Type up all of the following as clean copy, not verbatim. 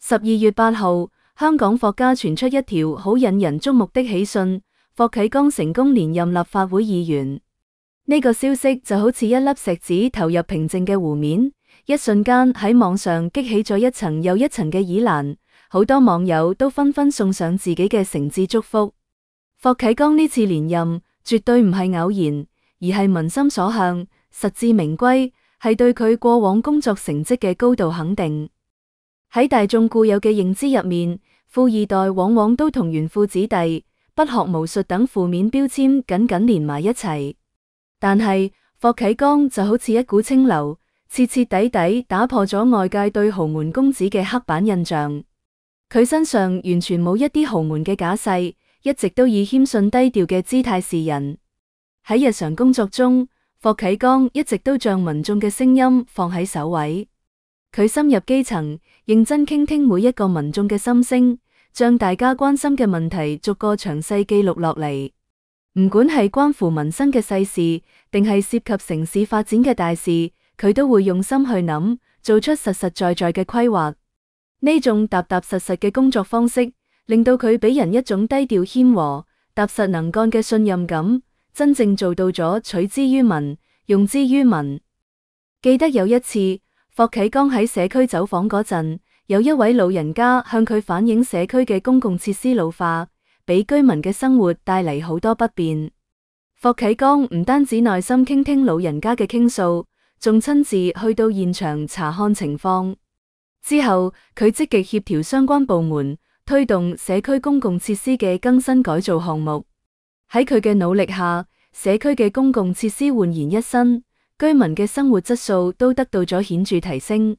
12月8號，香港霍家傳出一條好引人矚目的喜訊，霍啟剛成功連任立法會議員。呢個消息就好似一粒石子投入平靜嘅湖面，一瞬間喺網上激起咗一層又一層嘅議論，好多網友都紛紛送上自己嘅誠摯祝福。霍啟剛呢次連任絕對唔係偶然，而係民心所向，實至名歸，係對佢過往工作成績嘅高度肯定。喺大眾固有嘅認知入面，富二代往往都同紈絝子弟、不學無術等負面標籤緊緊連埋一齊。但係霍啟剛就好似一股清流，徹徹底底打破咗外界對豪門公子嘅刻板印象。佢身上完全冇一啲豪門嘅架勢，一直都以謙遜低調嘅姿態示人。喺日常工作中，霍啟剛一直都將民眾嘅聲音放喺首位。佢深入基層，認真傾聽每一個民眾嘅心聲，將大家關心嘅問題逐個詳細記錄落嚟。唔管係關乎民生嘅細事，定係涉及城市發展嘅大事，佢都會用心去諗，做出實實在在嘅規劃。呢種踏踏實實嘅工作方式，令到佢俾人一種低調謙和、踏實能幹嘅信任感，真正做到咗取之於民，用之於民。記得有一次，霍啟剛喺社區走訪嗰陣，有一位老人家向佢反映社區嘅公共設施老化，俾居民嘅生活帶嚟好多不便。霍啟剛唔單止耐心傾聽老人家嘅傾訴，仲親自去到現場查看情況。之後，佢積極協調相關部門，推動社區公共設施嘅更新改造項目。喺佢嘅努力下，社區嘅公共設施煥然一新，居民嘅生活質素都得到咗顯著提升。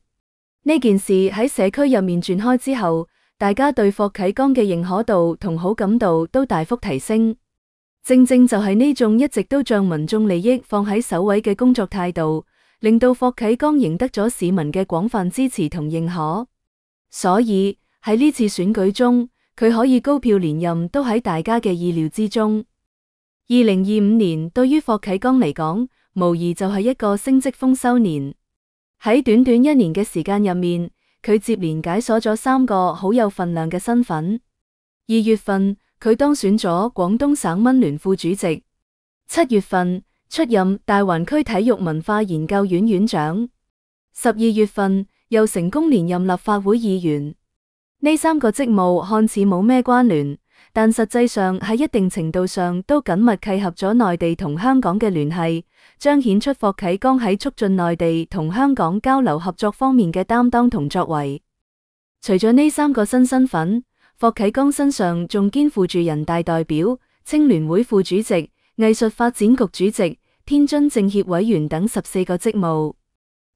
呢件事喺社區入面傳開之後，大家對霍啟剛嘅認可度同好感度都大幅提升。正正就係呢種一直都將民眾利益放喺首位嘅工作態度，令到霍啟剛贏得咗市民嘅廣泛支持同認可。所以喺呢次選舉中，佢可以高票連任，都喺大家嘅意料之中。2025年對於霍啟剛嚟講，無疑就係一個升職豐收年。喺短短1年嘅時間入面，佢接連解鎖咗3個好有份量嘅身份。2月份，佢當選咗廣東省文聯副主席。7月份，出任大灣區體育文化研究院院長。12月份，又成功連任立法會議員。呢3個職務看似冇咩關聯，但實際上喺一定程度上都緊密契合咗內地同香港嘅聯繫，彰顯出霍啟剛喺促進內地同香港交流合作方面嘅擔當同作為。除咗呢3個新身份，霍啟剛身上仲肩負住人大代表、青聯會副主席、藝術發展局主席、天津政協委員等14個職務。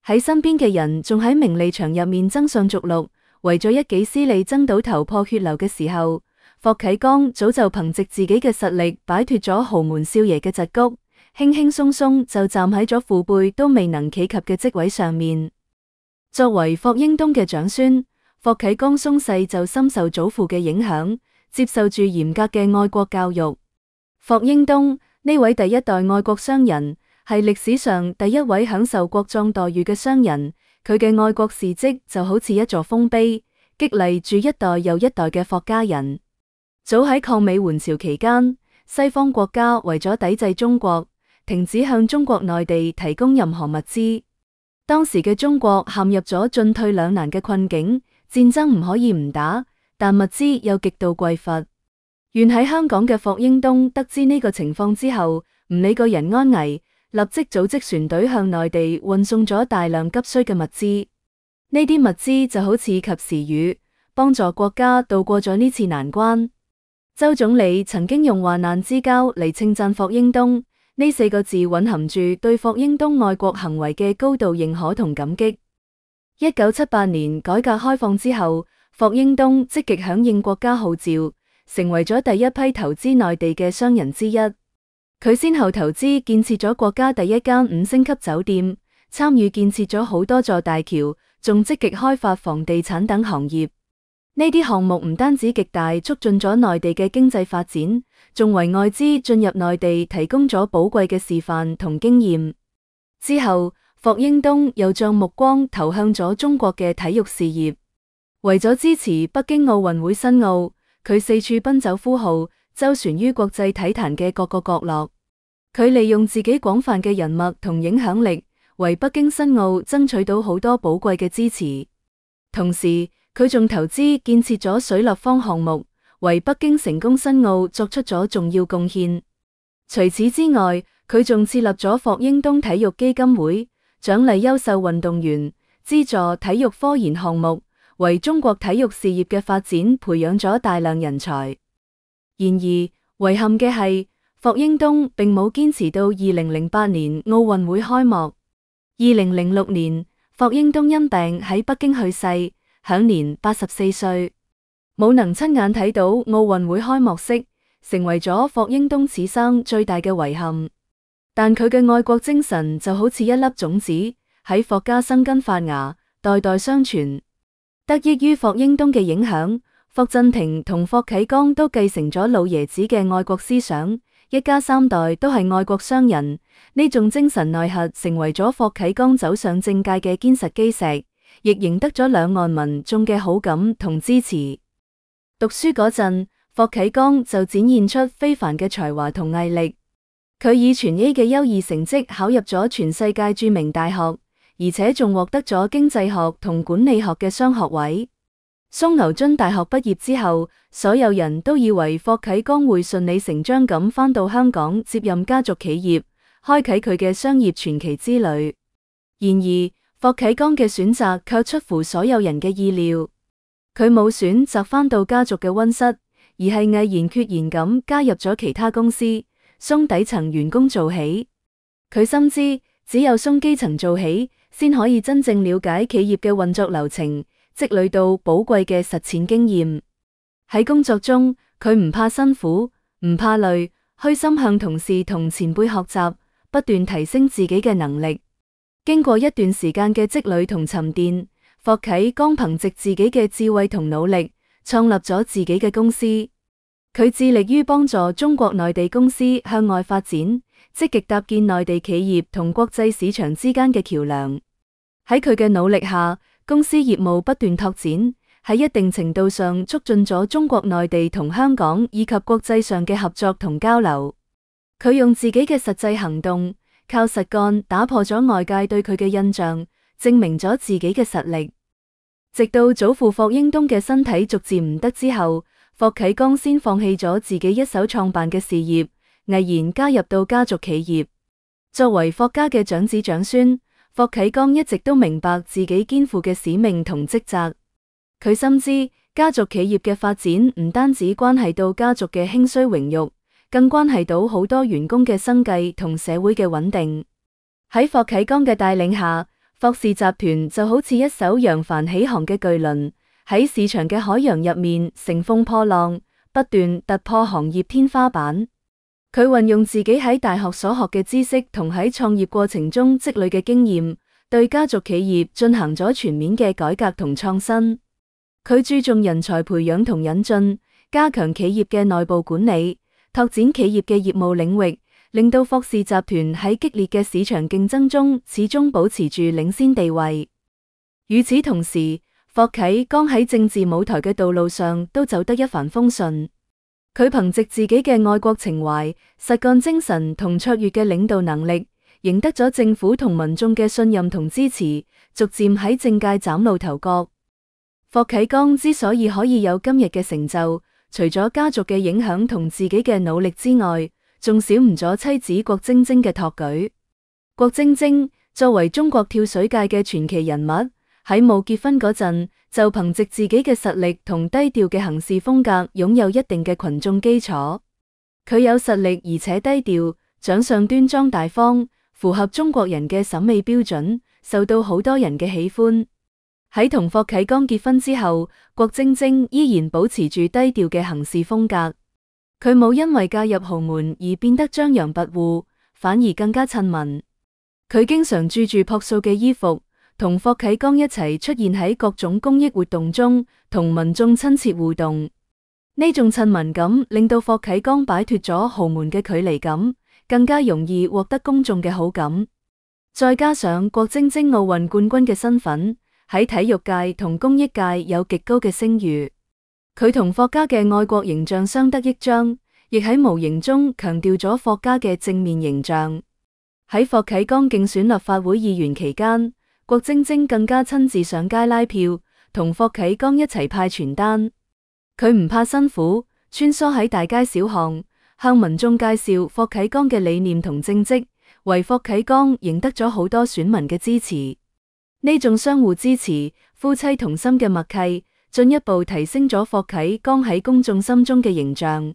喺身邊嘅人仲喺名利場入面爭相逐鹿，為咗一己私利爭到頭破血流嘅時候，霍啟剛早就憑藉自己嘅實力擺脫咗豪門少爺嘅桎梏，輕輕鬆鬆就站喺咗父輩都未能企及嘅職位上面。作為霍英東嘅長孫，霍啟剛鬆細就深受祖父嘅影響，接受住嚴格嘅愛國教育。霍英東呢位第一代愛國商人，係歷史上第一位享受國葬待遇嘅商人，佢嘅愛國事蹟就好似一座豐碑，激勵住一代又一代嘅霍家人。早喺抗美援朝期間，西方國家為咗抵制中國，停止向中國內地提供任何物資。當時嘅中國陷入咗進退兩難嘅困境，戰爭唔可以唔打，但物資又極度匱乏。原喺香港嘅霍英東得知呢個情況之後，唔理個人安危，立即組織船隊向內地運送咗大量急需嘅物資。呢啲物資就好似及時雨，幫助國家渡過咗呢次難關。周總理曾經用患難之交嚟稱讚霍英東，呢4個字蘊含住對霍英東愛國行為嘅高度認可同感激。1978年改革開放之後，霍英東積極響應國家號召，成為咗第一批投資內地嘅商人之一。佢先後投資建設咗國家第一間5星級酒店，參與建設咗好多座大橋，仲積極開發房地產等行業。呢啲項目唔單止極大促進咗內地嘅經濟發展，仲為外資進入內地提供咗寶貴嘅示範同經驗。之後，霍英東又將目光投向咗中國嘅體育事業。為咗支持北京奧運會申奧，佢四處奔走呼號，周旋於國際體壇嘅各個角落。佢利用自己廣泛嘅人脈同影響力，為北京申奧爭取到好多寶貴嘅支持。同時，佢仲投資建設咗水立方項目，為北京成功申奧作出咗重要貢獻。除此之外，佢仲設立咗霍英東體育基金會，獎勵優秀運動員，資助體育科研項目，為中國體育事業嘅發展培養咗大量人才。然而，遺憾嘅係，霍英東並冇堅持到2008年奧運會開幕。2006年，霍英東因病喺北京去世，享年84歲。冇能親眼睇到奧運會開幕式，成為咗霍英東此生最大嘅遺憾。但佢嘅愛國精神就好似一粒種子，喺霍家生根發芽，代代相傳。得益於霍英東嘅影響，霍震霆同霍啟剛都繼承咗老爺子嘅愛國思想，一家三代都係愛國商人。呢種精神內核成為咗霍啟剛走上政界嘅堅實基石，亦贏得咗兩岸民眾嘅好感同支持。讀書嗰陣，霍啟剛就展現出非凡嘅才華同毅力。佢以全 A 嘅優異成績考入咗全世界著名大學，而且仲獲得咗經濟學同管理學嘅雙學位。松牛津大學畢業之後，所有人都以為霍啟剛會順理成章咁返到香港接任家族企業，開啟佢嘅商業傳奇之旅。然而，霍啟剛嘅選擇卻出乎所有人嘅意料。佢冇選擇返到家族嘅溫室，而係毅然決然咁加入咗其他公司，從底層員工做起。佢深知只有從基層做起，先可以真正了解企業嘅運作流程，積累到寶貴嘅實踐經驗。喺工作中，佢唔怕辛苦，唔怕累，虛心向同事同前輩學習，不斷提升自己嘅能力。經過一段時間嘅積累同沉澱，霍啟剛憑借自己嘅智慧同努力，創立咗自己嘅公司。佢致力於幫助中國內地公司向外發展，積極搭建內地企業同國際市場之間嘅橋樑。喺佢嘅努力下，公司業務不斷拓展，喺一定程度上促進咗中國內地同香港以及國際上嘅合作同交流。佢用自己嘅實際行動，靠實幹打破咗外界對佢嘅印象，證明咗自己嘅實力。直到祖父霍英東嘅身體逐漸唔得之後，霍啟剛先放棄咗自己一手創辦嘅事業，毅然加入到家族企業。作為霍家嘅長子長孫，霍啟剛一直都明白自己肩負嘅使命同職責。佢深知家族企業嘅發展唔單止關係到家族嘅興衰榮辱，更關係到好多員工嘅生計同社會嘅穩定。喺霍啟剛嘅帶領下，霍氏集團就好似一艘揚帆起航嘅巨輪，喺市場嘅海洋入面乘風破浪，不斷突破行業天花板。佢運用自己喺大學所學嘅知識同喺創業過程中積累嘅經驗，對家族企業進行咗全面嘅改革同創新。佢注重人才培養同引進，加強企業嘅內部管理，拓展企業嘅業務領域，令到霍氏集團喺激烈嘅市場競爭中始終保持住領先地位。與此同時，霍啟剛喺政治舞台嘅道路上都走得一帆風順。佢憑借自己嘅愛國情懷、實幹精神同卓越嘅領導能力，贏得咗政府同民眾嘅信任同支持，逐漸喺政界嶄露頭角。霍啟剛之所以可以有今日嘅成就，除咗家族嘅影響同自己嘅努力之外，仲少唔咗妻子郭晶晶嘅托舉。郭晶晶作為中國跳水界嘅傳奇人物，喺冇結婚嗰陣，就憑借自己嘅實力同低調嘅行事風格，擁有一定嘅群眾基礎。佢有實力而且低調，長相端莊大方，符合中國人嘅審美標準，受到好多人嘅喜歡。喺同霍啟剛結婚之後，郭晶晶依然保持住低調嘅行事風格。佢冇因為嫁入豪門而變得張揚跋扈，反而更加親民。佢經常着住樸素嘅衣服，同霍啟剛一齊出現喺各種公益活動中，同民眾親切互動。呢種親民感令到霍啟剛擺脫咗豪門嘅距離感，更加容易獲得公眾嘅好感。再加上郭晶晶奧運冠軍嘅身份，喺體育界同公益界有極高嘅聲譽。佢同霍家嘅愛國形象相得益彰，亦喺無形中強調咗霍家嘅正面形象。喺霍啟剛競選立法會議員期間，郭晶晶更加親自上街拉票，同霍啟剛一齊派傳單。佢唔怕辛苦，穿梭喺大街小巷，向民眾介紹霍啟剛嘅理念同政績，為霍啟剛贏得咗好多選民嘅支持。呢種相互支持、夫妻同心嘅默契，進一步提升咗霍啟剛喺公眾心中嘅形象。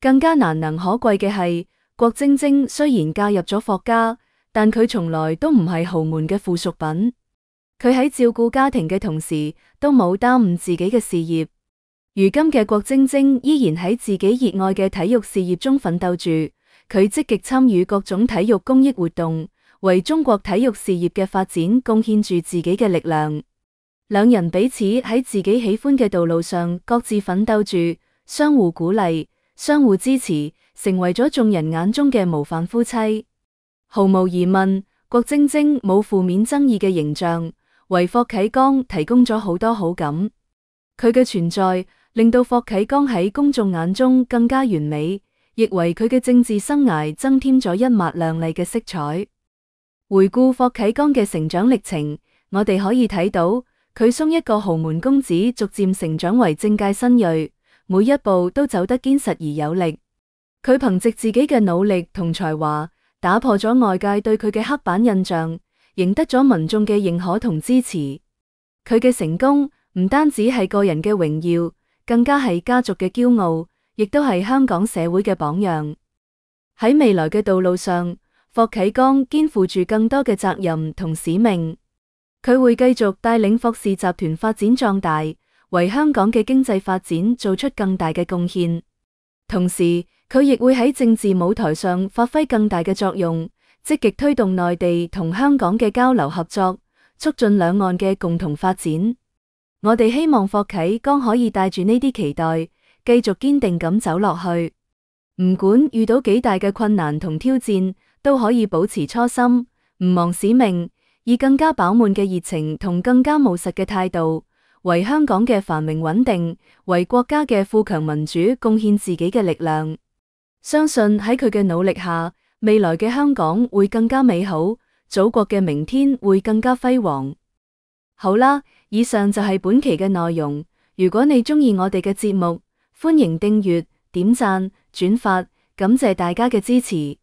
更加難能可貴嘅係，郭晶晶雖然嫁入咗霍家，但佢從來都唔係豪門嘅附屬品。佢喺照顧家庭嘅同時，都冇耽誤自己嘅事業。如今嘅郭晶晶依然喺自己熱愛嘅體育事業中奮鬥住，佢積極參與各種體育公益活動，為中國體育事業嘅發展貢獻住自己嘅力量。兩人彼此喺自己喜歡嘅道路上各自奮鬥住，相互鼓勵，相互支持，成為咗眾人眼中嘅模範夫妻。毫無疑問，郭晶晶冇負面爭議嘅形象，為霍啟剛提供咗好多好感。佢嘅存在令到霍啟剛喺公眾眼中更加完美，亦為佢嘅政治生涯增添咗一抹亮麗嘅色彩。回顧霍啟剛嘅成長歷程，我哋可以睇到佢從一個豪門公子逐漸成長為政界新銳，每一步都走得堅實而有力。佢憑借自己嘅努力同才華，打破咗外界對佢嘅刻板印象，贏得咗民眾嘅認可同支持。佢嘅成功唔單止係個人嘅榮耀，更加係家族嘅驕傲，亦都係香港社會嘅榜樣。喺未來嘅道路上，霍啟剛肩負住更多嘅責任同使命。佢會繼續帶領霍氏集團發展壯大，為香港嘅經濟發展做出更大嘅貢獻。同時，佢亦會喺政治舞台上發揮更大嘅作用，積極推動內地同香港嘅交流合作，促進兩岸嘅共同發展。我哋希望霍啟剛可以帶住呢啲期待，繼續堅定咁走落去。唔管遇到幾大嘅困難同挑戰，都可以保持初心，唔忘使命，以更加飽滿嘅熱情同更加務實嘅態度，為香港嘅繁榮穩定，為國家嘅富強民主貢獻自己嘅力量。相信喺佢嘅努力下，未來嘅香港會更加美好，祖國嘅明天會更加輝煌。好啦，以上就係本期嘅內容。如果你鍾意我哋嘅節目，歡迎訂閱、點讚、轉發，感謝大家嘅支持。